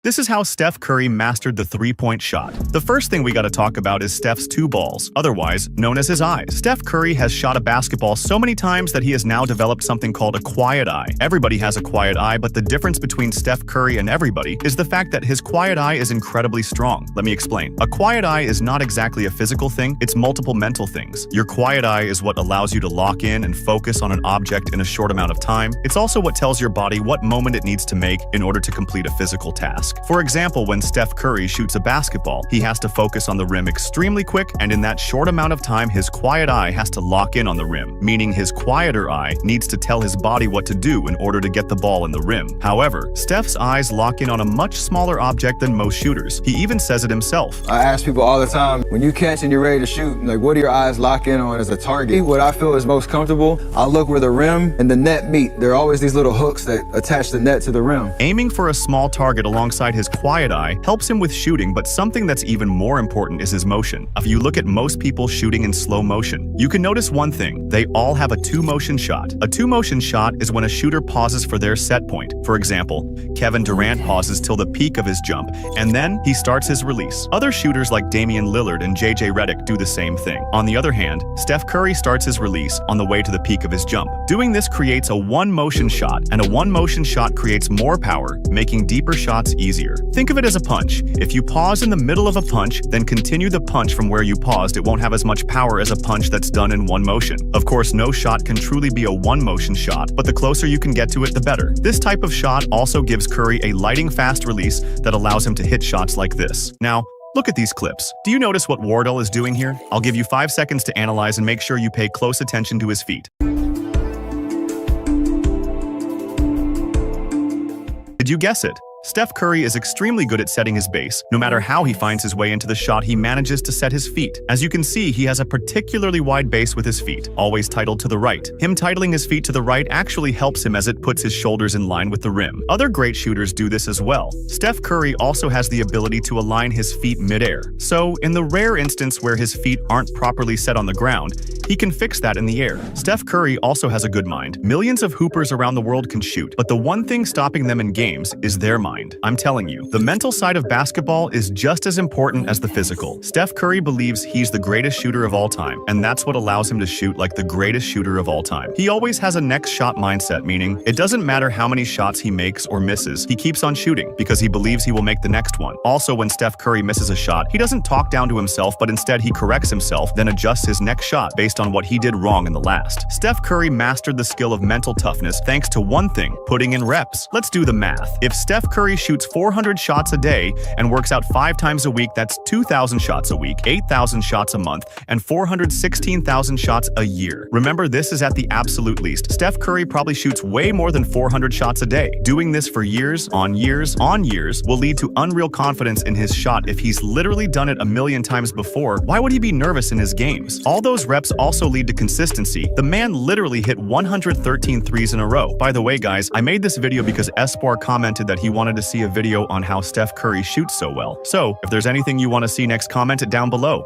This is how Steph Curry mastered the three-point shot. The first thing we gotta talk about is Steph's two balls, otherwise known as his eyes. Steph Curry has shot a basketball so many times that he has now developed something called a quiet eye. Everybody has a quiet eye, but the difference between Steph Curry and everybody is the fact that his quiet eye is incredibly strong. Let me explain. A quiet eye is not exactly a physical thing, it's multiple mental things. Your quiet eye is what allows you to lock in and focus on an object in a short amount of time. It's also what tells your body what moment it needs to make in order to complete a physical task. For example, when Steph Curry shoots a basketball, he has to focus on the rim extremely quick, and in that short amount of time, his quiet eye has to lock in on the rim, meaning his quieter eye needs to tell his body what to do in order to get the ball in the rim. However, Steph's eyes lock in on a much smaller object than most shooters. He even says it himself. I ask people all the time, when you catch and you're ready to shoot, like, what do your eyes lock in on as a target? What I feel is most comfortable, I'll look where the rim and the net meet. There are always these little hooks that attach the net to the rim. Aiming for a small target alongside his quiet eye helps him with shooting, but something that's even more important is his motion. If you look at most people shooting in slow motion, you can notice one thing: they all have a two-motion shot. A two-motion shot is when a shooter pauses for their set point. For example, Kevin Durant pauses till the peak of his jump, and then he starts his release. Other shooters like Damian Lillard and JJ Redick do the same thing. On the other hand, Steph Curry starts his release on the way to the peak of his jump. Doing this creates a one-motion shot, and a one-motion shot creates more power, making deeper shots easier. Think of it as a punch. If you pause in the middle of a punch, then continue the punch from where you paused, it won't have as much power as a punch that's done in one motion. Of course, no shot can truly be a one-motion shot, but the closer you can get to it, the better. This type of shot also gives Curry a lightning-fast release that allows him to hit shots like this. Now, look at these clips. Do you notice what Wardell is doing here? I'll give you 5 seconds to analyze and make sure you pay close attention to his feet. Did you guess it? Steph Curry is extremely good at setting his base. No matter how he finds his way into the shot, he manages to set his feet. As you can see, he has a particularly wide base with his feet, always titled to the right. Him titling his feet to the right actually helps him as it puts his shoulders in line with the rim. Other great shooters do this as well. Steph Curry also has the ability to align his feet mid-air. So, in the rare instance where his feet aren't properly set on the ground, he can fix that in the air. Steph Curry also has a good mind. Millions of hoopers around the world can shoot, but the one thing stopping them in games is their mind. I'm telling you, the mental side of basketball is just as important as the physical. Steph Curry believes he's the greatest shooter of all time, and that's what allows him to shoot like the greatest shooter of all time. He always has a next shot mindset, meaning it doesn't matter how many shots he makes or misses, he keeps on shooting because he believes he will make the next one. Also, when Steph Curry misses a shot, he doesn't talk down to himself, but instead he corrects himself, then adjusts his next shot based on what he did wrong in the last. Steph Curry mastered the skill of mental toughness thanks to one thing: putting in reps. Let's do the math. If Steph Curry shoots 400 shots a day and works out 5 times a week, that's 2,000 shots a week, 8,000 shots a month, and 416,000 shots a year. Remember, this is at the absolute least. Steph Curry probably shoots way more than 400 shots a day. Doing this for years on years on years will lead to unreal confidence in his shot. If he's literally done it a million times before, why would he be nervous in his games? All those reps also lead to consistency. The man literally hit 113 threes in a row. By the way, guys, I made this video because Espoir commented that he wanted to see a video on how Steph Curry shoots so well. So, if there's anything you want to see next, comment it down below.